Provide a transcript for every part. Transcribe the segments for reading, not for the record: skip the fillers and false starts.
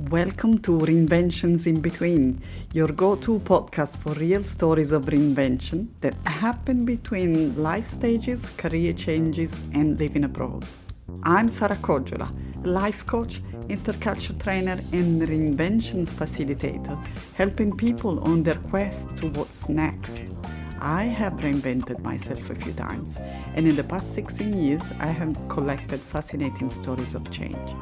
Welcome to Reinventions in Between, your go-to podcast for real stories of reinvention that happen between life stages, career changes, and living abroad. I'm Sara Kojola, life coach, intercultural trainer, and reinventions facilitator, helping people on their quest to what's next. I have reinvented myself a few times, and in the past 16 years, I have collected fascinating stories of change.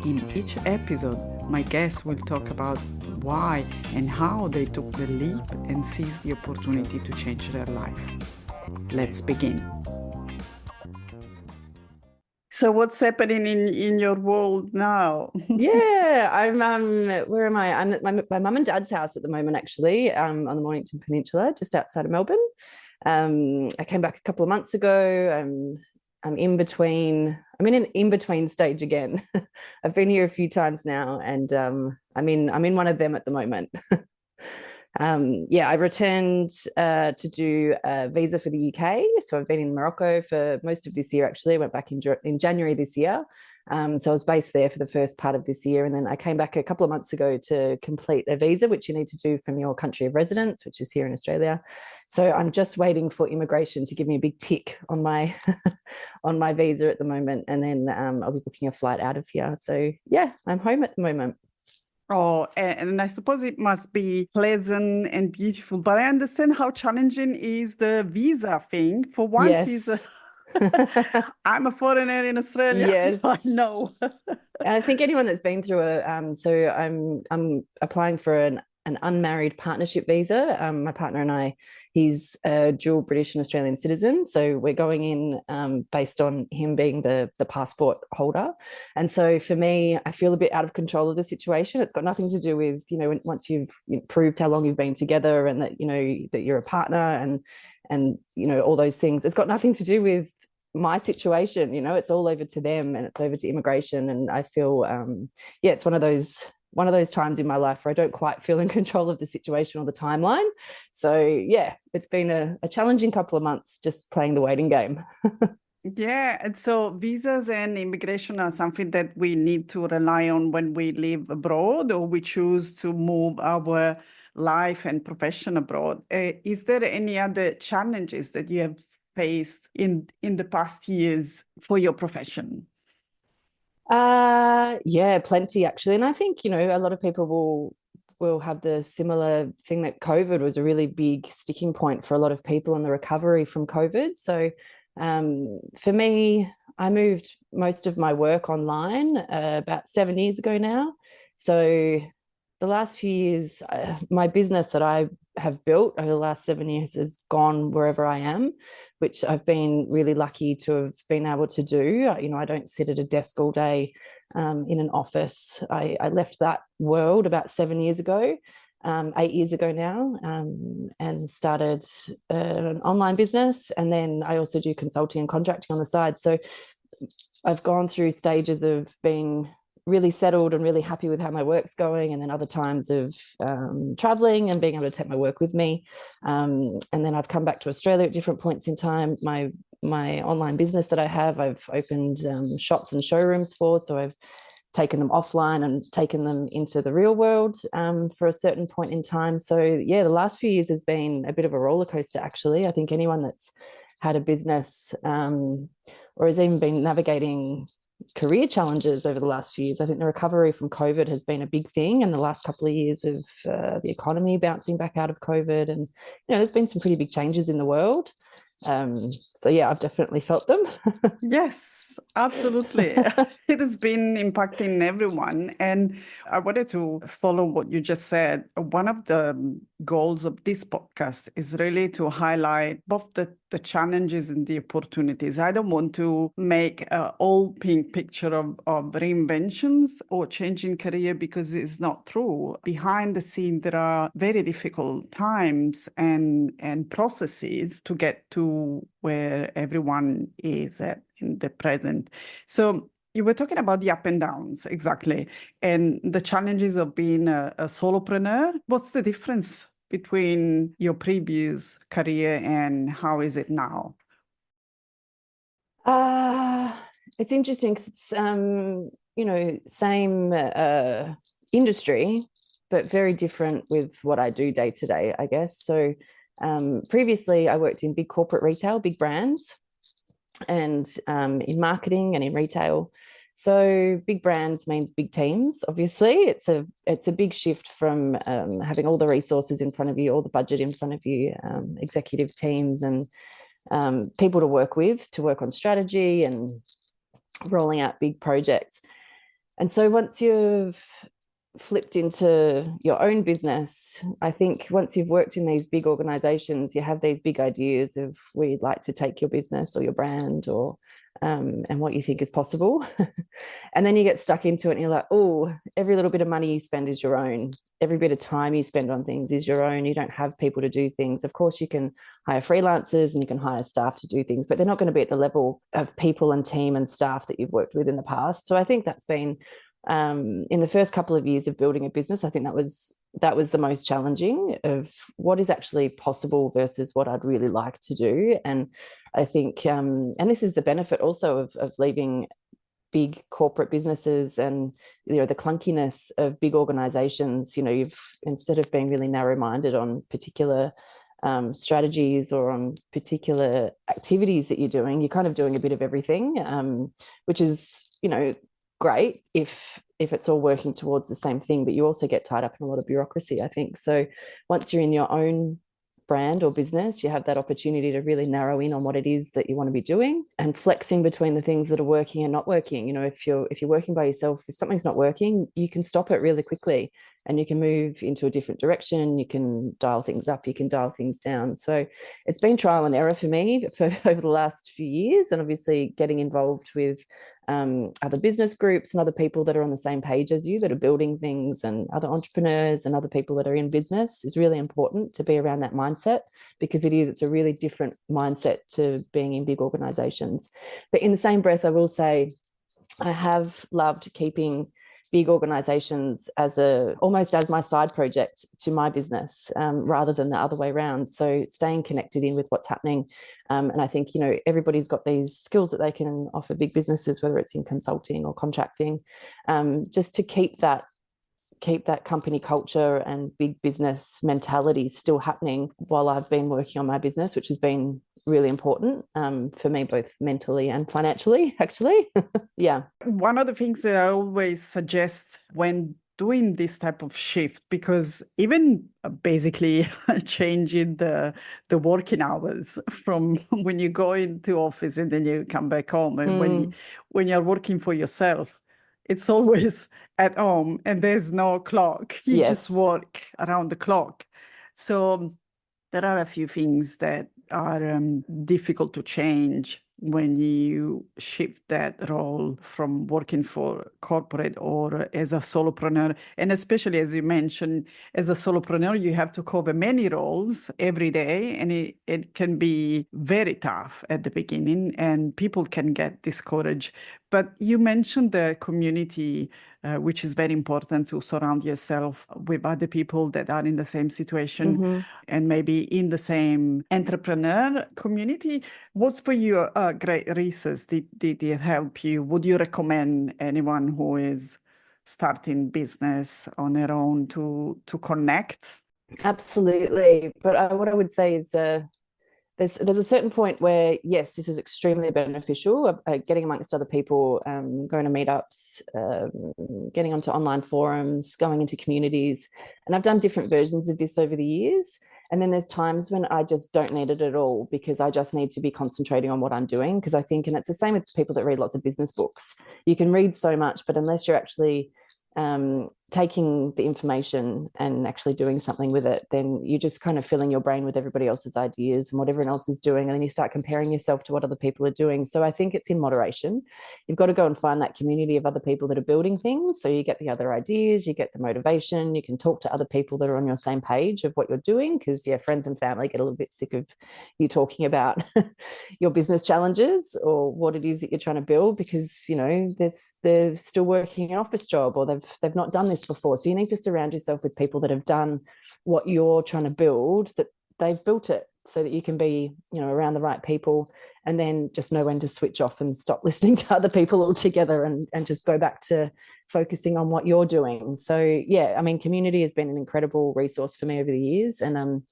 In each episode, my guests will talk about why and how they took the leap and seized the opportunity to change their life. Let's begin. So what's happening in your world now? Yeah, I'm where am I? I'm at my mum and dad's house at the moment, actually, on the Mornington Peninsula, just outside of Melbourne. I came back a couple of months ago. I'm in an in-between stage again. I've been here a few times now, and I'm in one of them at the moment. I returned to do a visa for the UK. So I've been in Morocco for most of this year, actually. I went back in January this year. So I was based there for the first part of this year. And then I came back a couple of months ago to complete a visa, which you need to do from your country of residence, which is here in Australia. So I'm just waiting for immigration to give me a big tick on my on my visa at the moment. And then I'll be booking a flight out of here. So yeah, I'm home at the moment. Oh, and I suppose it must be pleasant and beautiful, but I understand how challenging is the visa thing. For once, Yes. I'm a foreigner in Australia, so I Yes. know. And I think anyone that's been through so I'm applying for an unmarried partnership visa. My partner and I, he's a dual British and Australian citizen. So we're going in based on him being the passport holder. And so for me, I feel a bit out of control of the situation. It's got nothing to do with, once you've proved how long you've been together and that, that you're a partner and all those things. It's got nothing to do with my situation. It's all over to them and it's over to immigration. And I feel it's one of those times in my life where I don't quite feel in control of the situation or the timeline. So yeah, it's been a challenging couple of months just playing the waiting game. Yeah, and so visas and immigration are something that we need to rely on when we live abroad or we choose to move our life and profession abroad. Is there any other challenges that you have faced in the past years for your profession? Yeah, plenty actually. And I think, a lot of people will have the similar thing that COVID was a really big sticking point for a lot of people in the recovery from COVID. So for me, I moved most of my work online about 7 years ago now. So the last few years, my business that I have built over the last 7 years has gone wherever I am, which I've been really lucky to have been able to do. I don't sit at a desk all day in an office. I left that world about 7 years ago, 8 years ago now, and started an online business. And then I also do consulting and contracting on the side. So I've gone through stages of being really settled and really happy with how my work's going, and then other times of traveling and being able to take my work with me. And then I've come back to Australia at different points in time. My online business that I have, I've opened shops and showrooms for, so I've taken them offline and taken them into the real world for a certain point in time. So yeah, the last few years has been a bit of a roller coaster, actually. I think anyone that's had a business or has even been navigating career challenges over the last few years. I think the recovery from COVID has been a big thing, and the last couple of years of the economy bouncing back out of COVID, and there's been some pretty big changes in the world. So yeah, I've definitely felt them. Yes, absolutely. It has been impacting everyone. And I wanted to follow what you just said. One of the goals of this podcast is really to highlight both the challenges and the opportunities. I don't want to make an all pink picture of reinventions or changing career, because it's not true. Behind the scene, there are very difficult times and processes to get to where everyone is at in the present. So you were talking about the up and downs, exactly, and the challenges of being a solopreneur. What's the difference between your previous career and how is it now? It's interesting because same industry, but very different with what I do day to day, I guess. So previously I worked in big corporate retail, big brands, and in marketing and in retail. So big brands means big teams. Obviously, it's a big shift from having all the resources in front of you, all the budget in front of you, executive teams and people to work with, to work on strategy and rolling out big projects. And so once you've flipped into your own business, I think once you've worked in these big organizations, you have these big ideas of where you'd like to take your business or your brand or and what you think is possible. And then you get stuck into it and you're like, oh, every little bit of money you spend is your own. Every bit of time you spend on things is your own. You don't have people to do things. Of course, you can hire freelancers and you can hire staff to do things, but they're not going to be at the level of people and team and staff that you've worked with in the past. So I think that's been in the first couple of years of building a business, I think that was the most challenging of what is actually possible versus what I'd really like to do. And I think, and this is the benefit also of leaving big corporate businesses and the clunkiness of big organizations. You've, instead of being really narrow-minded on particular strategies or on particular activities that you're doing, you're kind of doing a bit of everything, which is great if it's all working towards the same thing, but you also get tied up in a lot of bureaucracy, I think. So once you're in your own brand or business, you have that opportunity to really narrow in on what it is that you want to be doing and flexing between the things that are working and not working. If you're working by yourself, if something's not working, you can stop it really quickly and you can move into a different direction. You can dial things up, you can dial things down. So it's been trial and error for me over the last few years, and obviously getting involved with other business groups and other people that are on the same page as you, that are building things, and other entrepreneurs and other people that are in business is really important to be around that mindset, because it's a really different mindset to being in big organizations. But in the same breath, I will say I have loved keeping big organizations almost as my side project to my business, rather than the other way around. So staying connected in with what's happening. And I think, everybody's got these skills that they can offer big businesses, whether it's in consulting or contracting, just to keep that company culture and big business mentality still happening while I've been working on my business, which has been really important for me, both mentally and financially, actually. Yeah. One of the things that I always suggest when doing this type of shift, because even basically changing the working hours from when you go into office and then you come back home, and when you're working for yourself, it's always at home and there's no clock. You just work around the clock. So there are a few things that are difficult to change when you shift that role from working for corporate or as a solopreneur. And especially, as you mentioned, as a solopreneur, you have to cover many roles every day, and it can be very tough at the beginning, and people can get discouraged. But you mentioned the community, which is very important, to surround yourself with other people that are in the same situation and maybe in the same entrepreneur community. What's for you a great resource? Did it help you? Would you recommend anyone who is starting business on their own to connect? Absolutely. But what I would say is there's a certain point where, yes, this is extremely beneficial, getting amongst other people, going to meetups, getting onto online forums, going into communities. And I've done different versions of this over the years. And then there's times when I just don't need it at all, because I just need to be concentrating on what I'm doing. Because I think, and it's the same with people that read lots of business books, you can read so much, but unless you're actually taking the information and actually doing something with it, then you're just kind of filling your brain with everybody else's ideas and what everyone else is doing, and then you start comparing yourself to what other people are doing. So I think it's in moderation. You've got to go and find that community of other people that are building things, so you get the other ideas, you get the motivation, you can talk to other people that are on your same page of what you're doing, because friends and family get a little bit sick of you talking about your business challenges or what it is that you're trying to build, because they're still working an office job, or they've not done this before. So you need to surround yourself with people that have done what you're trying to build, that they've built it so that you can be, around the right people, and then just know when to switch off and stop listening to other people altogether, and just go back to focusing on what you're doing. So yeah, I mean, community has been an incredible resource for me over the years. And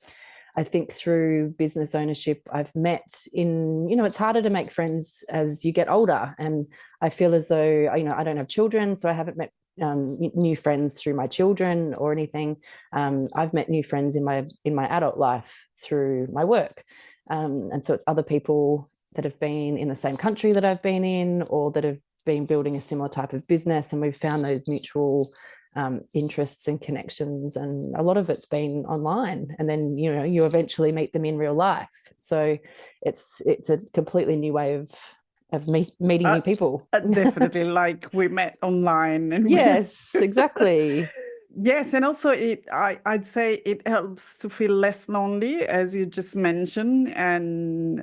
I think through business ownership, I've met it's harder to make friends as you get older. And I feel as though, I don't have children, so I haven't met new friends through my children or anything. I've met new friends in my adult life through my work. And so it's other people that have been in the same country that I've been in, or that have been building a similar type of business. And we've found those mutual interests and connections, and a lot of it's been online, and then you eventually meet them in real life. So it's a completely new way of meeting new people. Definitely, like we met online, and yes, exactly. Yes, and also I'd say it helps to feel less lonely, as you just mentioned, and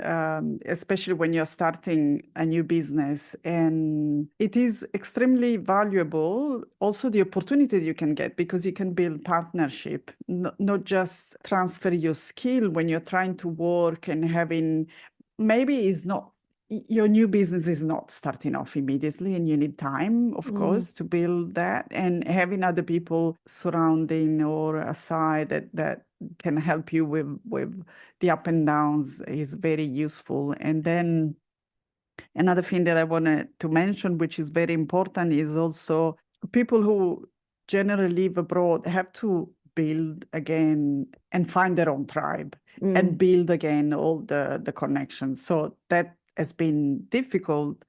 especially when you're starting a new business. And it is extremely valuable, also the opportunity you can get, because you can build partnership, not just transfer your skill when you're trying to work and having, maybe it's not, your new business is not starting off immediately, and you need time, of course, to build that. And having other people surrounding or aside that can help you with the up and downs is very useful. And then another thing that I wanted to mention, which is very important, is also people who generally live abroad have to build again and find their own tribe and build again all the connections. So that has been difficult,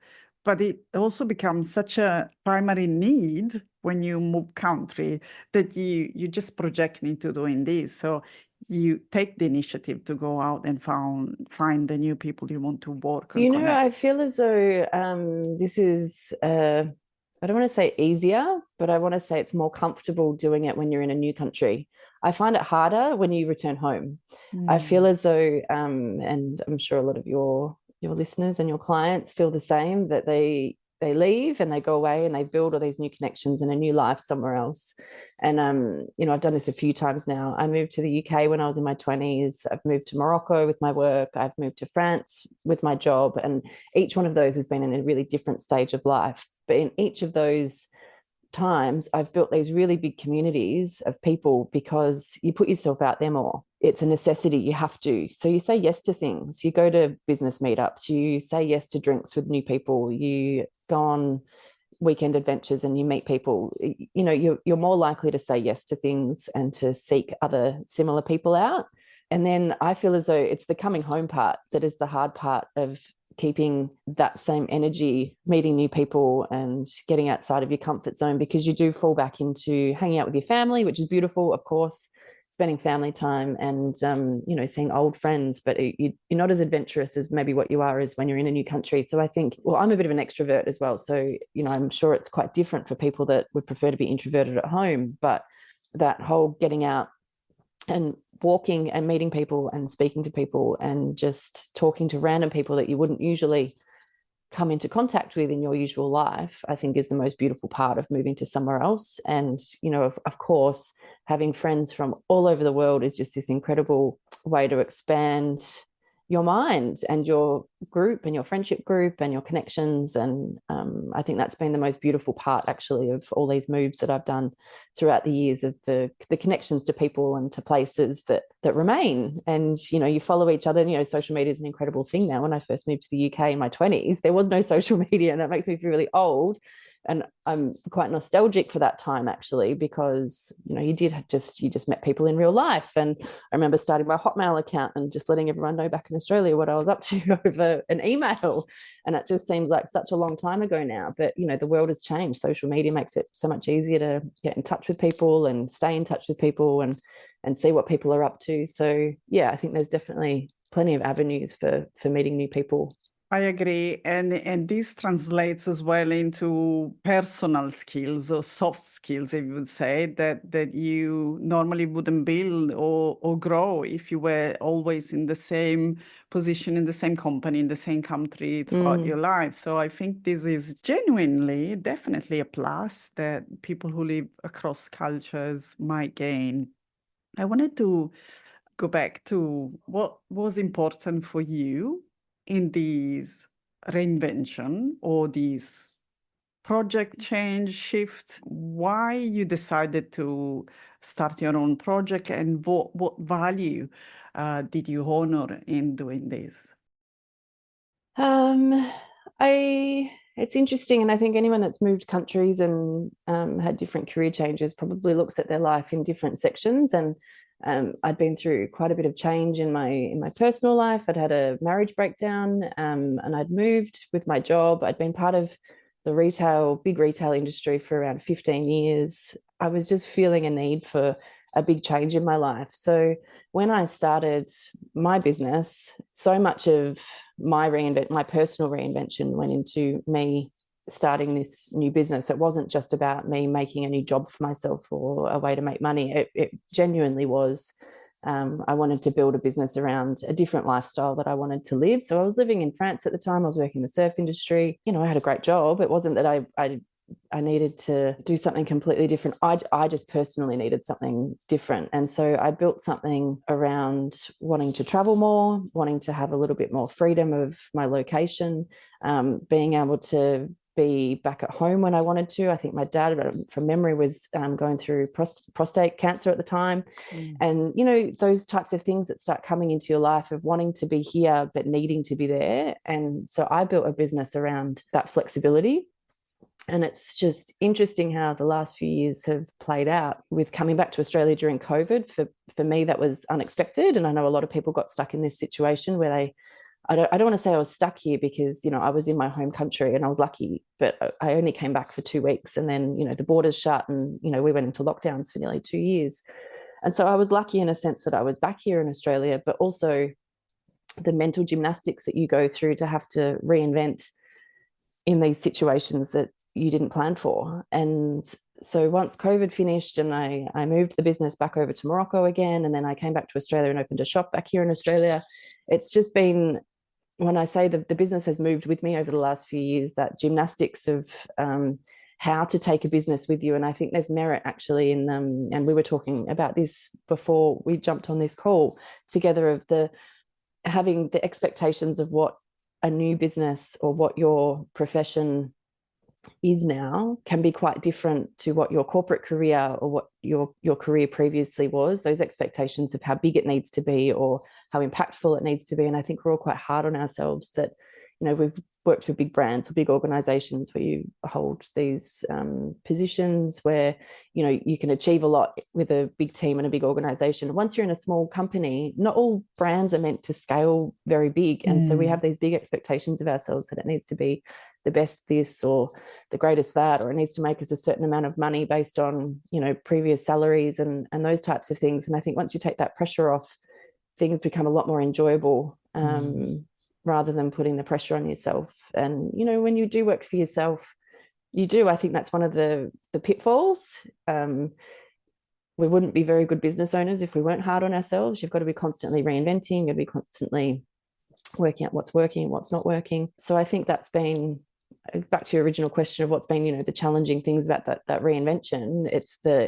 but it also becomes such a primary need when you move country that you just project into doing this. So you take the initiative to go out and find the new people you want to work and connect. I feel as though this is I don't want to say easier, but I want to say it's more comfortable doing it when you're in a new country. I find it harder when you return home. I feel as though, and I'm sure a lot of your listeners and your clients feel the same, that they leave and they go away and they build all these new connections and a new life somewhere else. And I've done this a few times now. I moved to the UK when I was in my 20s. I've moved to Morocco with my work. I've moved to France with my job. And each one of those has been in a really different stage of life. But in each of those times, I've built these really big communities of people, because you put yourself out there more. It's a necessity. You have to. So you say yes to things. You go to business meetups. You say yes to drinks with new people. You go on weekend adventures and you meet people. You're more likely to say yes to things and to seek other similar people out. And then I feel as though it's the coming home part that is the hard part of keeping that same energy, meeting new people and getting outside of your comfort zone, because you do fall back into hanging out with your family, which is beautiful, of course, spending family time and, seeing old friends, but you're not as adventurous as maybe what you are as when you're in a new country. So I think, well, I'm a bit of an extrovert as well. So, I'm sure it's quite different for people that would prefer to be introverted at home, but that whole getting out and walking and meeting people and speaking to people and just talking to random people that you wouldn't usually come into contact with in your usual life, I think is the most beautiful part of moving to somewhere else. And, of course, having friends from all over the world is just this incredible way to expand your mind and your group and your friendship group and your connections. And I think that's been the most beautiful part, actually, of all these moves that I've done throughout the years, of the connections to people and to places that remain. And, you follow each other. Social media is an incredible thing now. When I first moved to the UK in my 20s, there was no social media, and that makes me feel really old. And I'm quite nostalgic for that time, actually, because, you just met people in real life. And I remember starting my Hotmail account and just letting everyone know back in Australia what I was up to over an email. And it just seems like such a long time ago now. But, the world has changed. Social media makes it so much easier to get in touch with people and stay in touch with people and see what people are up to. So, yeah, I think there's definitely plenty of avenues for meeting new people. I agree. And this translates as well into personal skills or soft skills, if you would say, that you normally wouldn't build or grow if you were always in the same position, in the same company, in the same country throughout your life. So I think this is genuinely, definitely a plus that people who live across cultures might gain. I wanted to go back to what was important for you in these reinvention or these project change, shift, why you decided to start your own project and what value did you honor in doing this? It's interesting, and I think anyone that's moved countries and had different career changes probably looks at their life in different sections. And I'd been through quite a bit of change in my personal life. I'd had a marriage breakdown, and I'd moved with my job. I'd been part of the big retail industry for around 15 years. I was just feeling a need for a big change in my life. So when I started my business, so much of my personal reinvention went into me starting this new business. It wasn't just about me making a new job for myself or a way to make money. It genuinely was. I wanted to build a business around a different lifestyle that I wanted to live. So I was living in France at the time. I was working in the surf industry. You know, I had a great job. It wasn't that I needed to do something completely different. I just personally needed something different. And so I built something around wanting to travel more, wanting to have a little bit more freedom of my location, being able to be back at home when I wanted to. I think my dad, from memory, was going through prostate cancer at the time. And, you know, those types of things that start coming into your life of wanting to be here, but needing to be there. And so I built a business around that flexibility. And it's just interesting how the last few years have played out with coming back to Australia during COVID. For me, that was unexpected. And I know a lot of people got stuck in this situation where I don't want to say I was stuck here because, you know, I was in my home country and I was lucky, but I only came back for 2 weeks and then, you know, the borders shut and, you know, we went into lockdowns for nearly 2 years. And so I was lucky in a sense that I was back here in Australia, but also the mental gymnastics that you go through to have to reinvent in these situations that you didn't plan for. And so once COVID finished and I moved the business back over to Morocco again, and then I came back to Australia and opened a shop back here in Australia, it's just been, when I say the business has moved with me over the last few years, that gymnastics of how to take a business with you. And I think there's merit actually in them. And we were talking about this before we jumped on this call together, of having the expectations of what a new business or what your profession is now can be quite different to what your corporate career or what your career previously was. Those expectations of how big it needs to be or how impactful it needs to be. And I think we're all quite hard on ourselves that, you know, we've worked for big brands or big organizations where you hold these positions where, you know, you can achieve a lot with a big team and a big organization. Once you're in a small company, not all brands are meant to scale very big. And so we have these big expectations of ourselves that it needs to be the best this or the greatest that, or it needs to make us a certain amount of money based on, you know, previous salaries and those types of things. And I think once you take that pressure off, things become a lot more enjoyable. Rather than putting the pressure on yourself. And, you know, when you do work for yourself, I think that's one of the pitfalls. We wouldn't be very good business owners if we weren't hard on ourselves. You've got to be constantly reinventing, you've got to be constantly working out what's working and what's not working. So I think that's been, back to your original question of what's been, you know, the challenging things about that reinvention.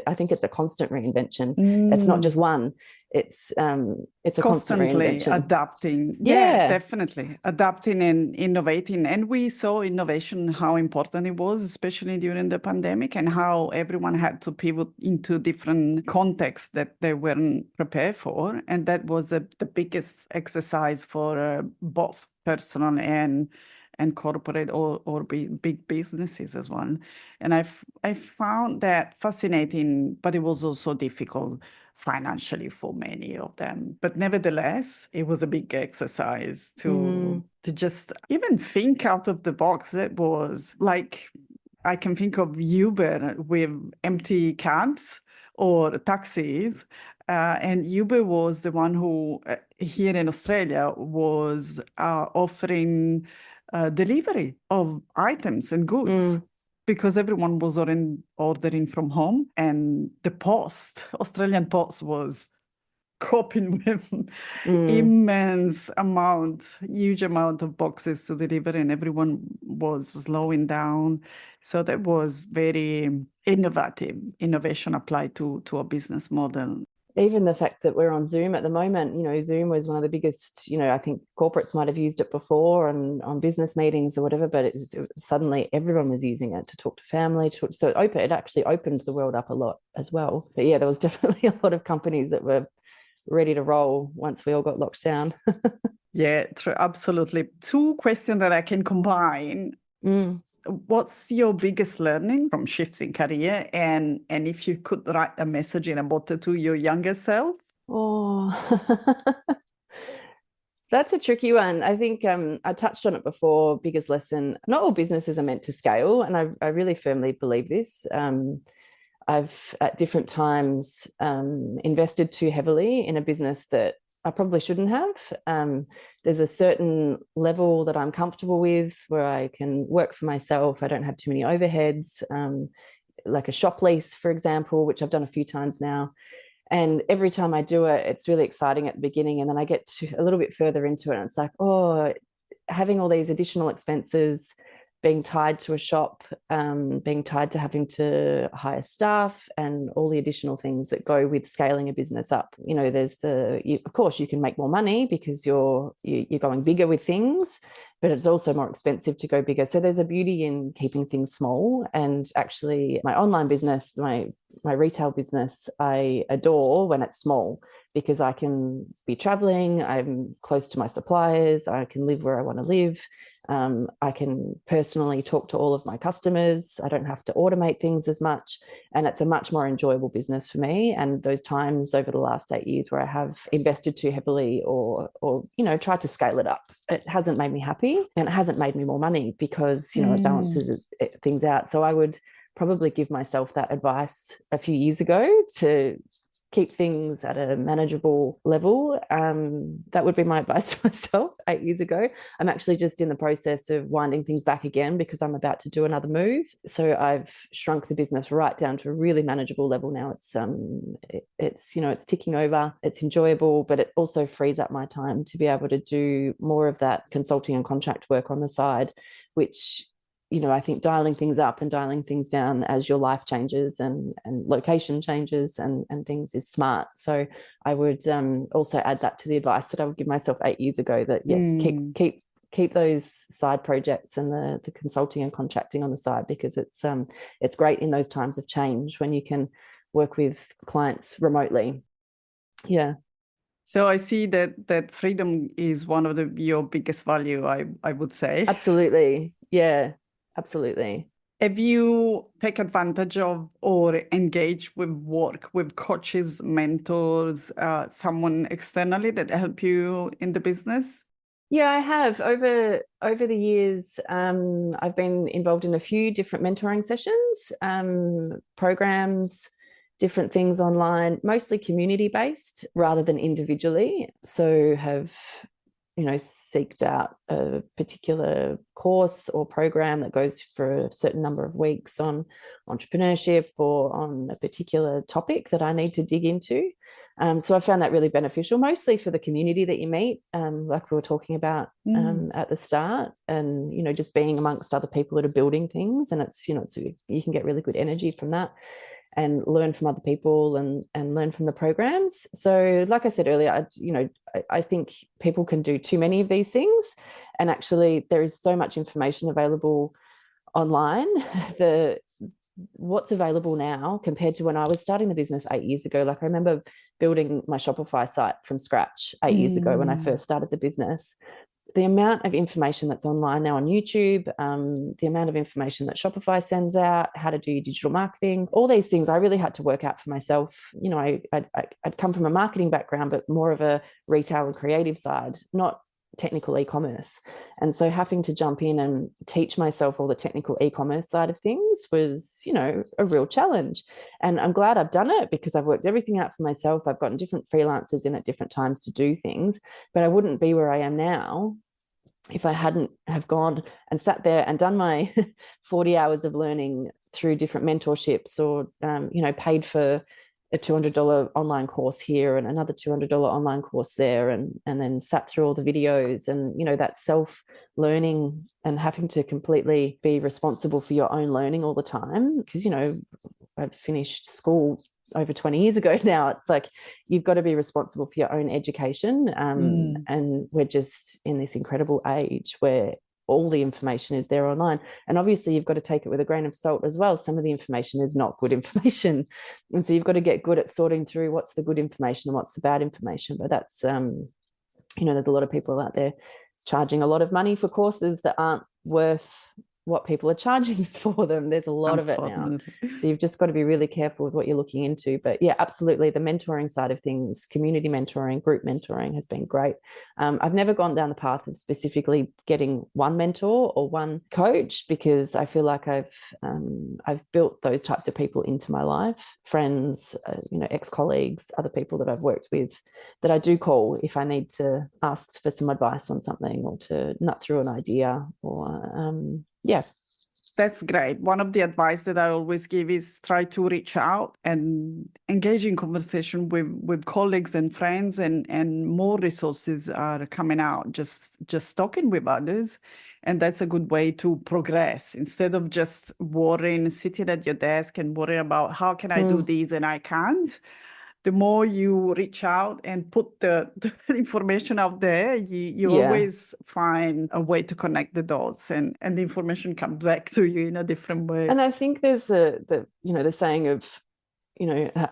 I think it's a constant reinvention. It's not just one. It's a constant reinvention. Adapting. Yeah, definitely. Adapting and innovating. And we saw innovation, how important it was, especially during the pandemic, and how everyone had to pivot into different contexts that they weren't prepared for. And that was the biggest exercise for both personal and corporate or big businesses as well. And I found that fascinating, but it was also difficult financially for many of them. But nevertheless, it was a big exercise to just even think out of the box. It was like, I can think of Uber with empty cabs or taxis. And Uber was the one who, here in Australia, was offering delivery of items and goods. Because everyone was ordering from home, and the Australian Post was coping with huge amount of boxes to deliver, and everyone was slowing down. So that was very innovation applied to a business model. Even the fact that we're on Zoom at the moment, Zoom was one of the biggest, I think corporates might have used it before and on business meetings or whatever, but suddenly everyone was using it to talk to family. So it actually opened the world up a lot as well. But yeah, there was definitely a lot of companies that were ready to roll once we all got locked down. Yeah, absolutely. Two questions that I can combine. What's your biggest learning from shifts in career? And if you could write a message in a bottle to your younger self? Oh, that's a tricky one. I think I touched on it before. Biggest lesson, not all businesses are meant to scale. And I really firmly believe this. I've at different times invested too heavily in a business that I probably shouldn't have. There's a certain level that I'm comfortable with where I can work for myself. I don't have too many overheads, like a shop lease, for example, which I've done a few times now. And every time I do it, it's really exciting at the beginning. And then I get to a little bit further into it, and it's like, oh, having all these additional expenses, being tied to a shop, being tied to having to hire staff, and all the additional things that go with scaling a business up. There's of course, you can make more money because you're going bigger with things, but it's also more expensive to go bigger. So there's a beauty in keeping things small. And actually, my online business, my retail business, I adore when it's small, because I can be traveling, I'm close to my suppliers, I can live where I want to live. I can personally talk to all of my customers. I don't have to automate things as much. And it's a much more enjoyable business for me. And those times over the last 8 years where I have invested too heavily or tried to scale it up, it hasn't made me happy, and it hasn't made me more money because, it balances things out. So I would probably give myself that advice a few years ago to keep things at a manageable level. That would be my advice to myself 8 years ago. I'm actually just in the process of winding things back again because I'm about to do another move. So I've shrunk the business right down to a really manageable level now. It's ticking over, it's enjoyable, but it also frees up my time to be able to do more of that consulting and contract work on the side, which I think dialing things up and dialing things down as your life changes and location changes and things is smart. So I would also add that to the advice that I would give myself 8 years ago, that yes, keep those side projects and the consulting and contracting on the side, because it's great in those times of change when you can work with clients remotely. Yeah. So I see that freedom is one of your biggest value, I would say. Absolutely. Yeah. Absolutely. Have you take advantage of or engage with coaches, mentors, someone externally that help you in the business? Yeah, I have. Over the years, I've been involved in a few different mentoring sessions, programs, different things online, mostly community-based rather than individually. So have seeked out a particular course or program that goes for a certain number of weeks on entrepreneurship or on a particular topic that I need to dig into. So I found that really beneficial, mostly for the community that you meet, like we were talking about at the start, and just being amongst other people that are building things, and you can get really good energy from that and learn from other people and learn from the programs. So like I said earlier, I think people can do too many of these things, and actually there is so much information available online. What's available now compared to when I was starting the business 8 years ago. Like I remember building my Shopify site from scratch 8 years ago when I first started the business. The amount of information that's online now on YouTube, the amount of information that Shopify sends out, how to do your digital marketing, all these things I really had to work out for myself. I'd come from a marketing background, but more of a retail and creative side, not technical e-commerce. And so having to jump in and teach myself all the technical e-commerce side of things was, a real challenge. And I'm glad I've done it because I've worked everything out for myself. I've gotten different freelancers in at different times to do things, but I wouldn't be where I am now if I hadn't have gone and sat there and done my 40 hours of learning through different mentorships, or, paid for a $200 online course here and another $200 online course there, and then sat through all the videos, and that self-learning and having to completely be responsible for your own learning all the time, because I've finished school over 20 years ago now. It's like you've got to be responsible for your own education. And we're just in this incredible age where all the information is there online. And obviously you've got to take it with a grain of salt as well. Some of the information is not good information. And so you've got to get good at sorting through what's the good information and what's the bad information. But that's, there's a lot of people out there charging a lot of money for courses that aren't worth what people are charging for them. There's a lot of it now. So you've just got to be really careful with what you're looking into. But yeah, absolutely. The mentoring side of things, community mentoring, group mentoring has been great. I've never gone down the path of specifically getting one mentor or one coach, because I feel like I've built those types of people into my life, friends, ex-colleagues, other people that I've worked with that I do call if I need to ask for some advice on something or to nut through an idea or yeah. That's great. One of the advice that I always give is try to reach out and engage in conversation with colleagues and friends, and more resources are coming out, just talking with others. And that's a good way to progress instead of just worrying, sitting at your desk and worrying about how can I do this and I can't. The more you reach out and put the information out there, you always find a way to connect the dots, and the information comes back to you in a different way. And I think there's the saying of,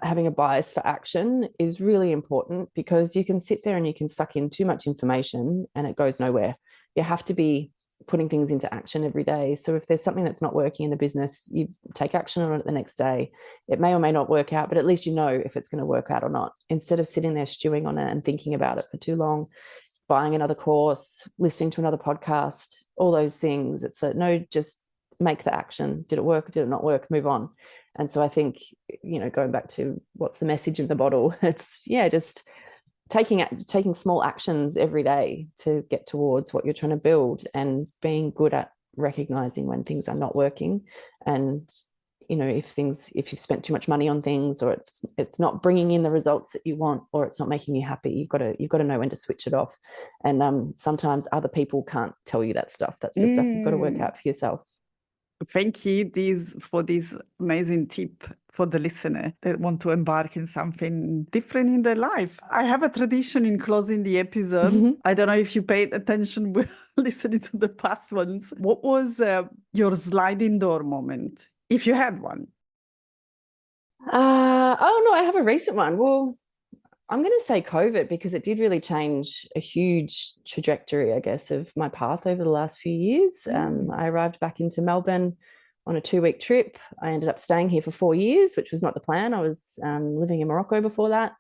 having a bias for action is really important, because you can sit there and you can suck in too much information and it goes nowhere. You have to be putting things into action every day. So if there's something that's not working in the business, you take action on it the next day. It may or may not work out, but at least you know if it's going to work out or not, instead of sitting there stewing on it and thinking about it for too long, buying another course, listening to another podcast, all those things. It's like, no, just make the action. Did it work? Did it not work? Move on. And so I think, going back to what's the message of the bottle, it's just taking small actions every day to get towards what you're trying to build, and being good at recognizing when things are not working. And if you've spent too much money on things, or it's not bringing in the results that you want, or it's not making you happy, you've got to know when to switch it off. And sometimes other people can't tell you that stuff. That's the stuff you've got to work out for yourself. Thank you for this amazing tip for the listener that want to embark in something different in their life. I have a tradition in closing the episode. I don't know if you paid attention with listening to the past ones. What was your sliding door moment, if you had one? Oh no, I have a recent one. Well, I'm going to say COVID, because it did really change a huge trajectory, I guess, of my path over the last few years. I arrived back into Melbourne on a 2-week trip. I ended up staying here for 4 years, which was not the plan. I was living in Morocco before that.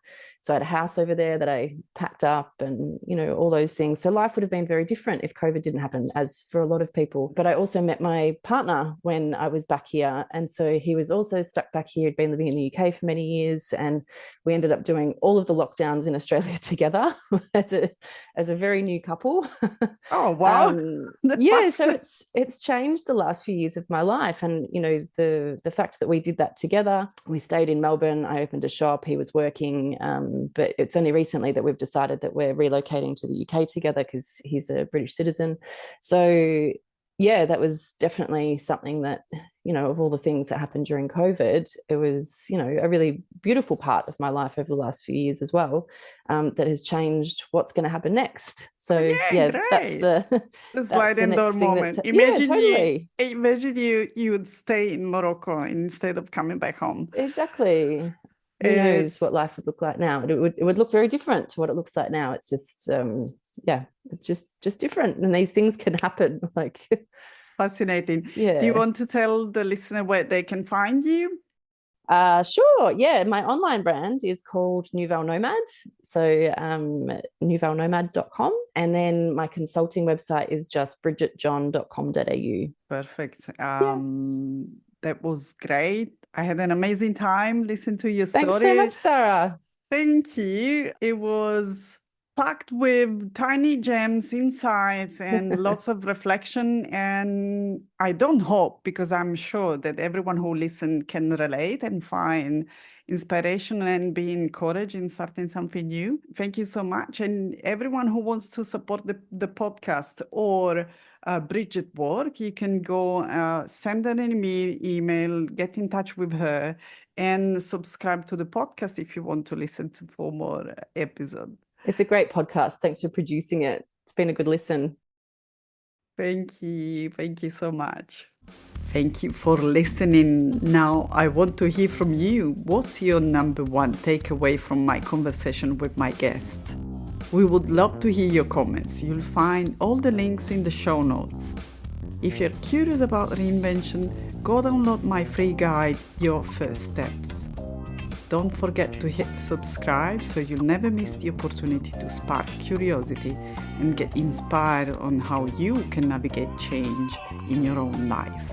So I had a house over there that I packed up and, all those things. So life would have been very different if COVID didn't happen, as for a lot of people. But I also met my partner when I was back here. And so he was also stuck back here. He'd been living in the UK for many years. And we ended up doing all of the lockdowns in Australia together as a very new couple. Oh, wow. So it's changed the last few years of my life. And, the fact that we did that together, we stayed in Melbourne. I opened a shop. He was working. But it's only recently that we've decided that we're relocating to the UK together, because he's a British citizen. So yeah, that was definitely something that, of all the things that happened during COVID, it was, a really beautiful part of my life over the last few years as well, that has changed what's going to happen next. So great. That's the sliding door moment. Totally. Imagine you would stay in Morocco instead of coming back home. Exactly. Who knows what life would look like now? It would look very different to what it looks like now. It's just it's just different, and these things can happen. Fascinating. Yeah. Do you want to tell the listener where they can find you? Sure. Yeah, my online brand is called Nouvelle Nomad. So nouvellenomad.com. And then my consulting website is just bridgetjohn.com.au. Perfect. That was great. I had an amazing time listening to your story. Thanks so much, Sarah. Thank you. It was packed with tiny gems, insights, and lots of reflection. And I don't hope, because I'm sure that everyone who listens can relate and find inspiration and be encouraged in starting something new. Thank you so much. And everyone who wants to support the podcast or Bridget work, you can go send an email, get in touch with her, and subscribe to the podcast if you want to listen to 4 more episodes. It's a great podcast. Thanks for producing it. It's been a good listen. Thank you. Thank you so much. Thank you for listening. Now, I want to hear from you. What's your number one takeaway from my conversation with my guest? We would love to hear your comments. You'll find all the links in the show notes. If you're curious about reinvention, go download my free guide, Your First Steps. Don't forget to hit subscribe so you'll never miss the opportunity to spark curiosity and get inspired on how you can navigate change in your own life.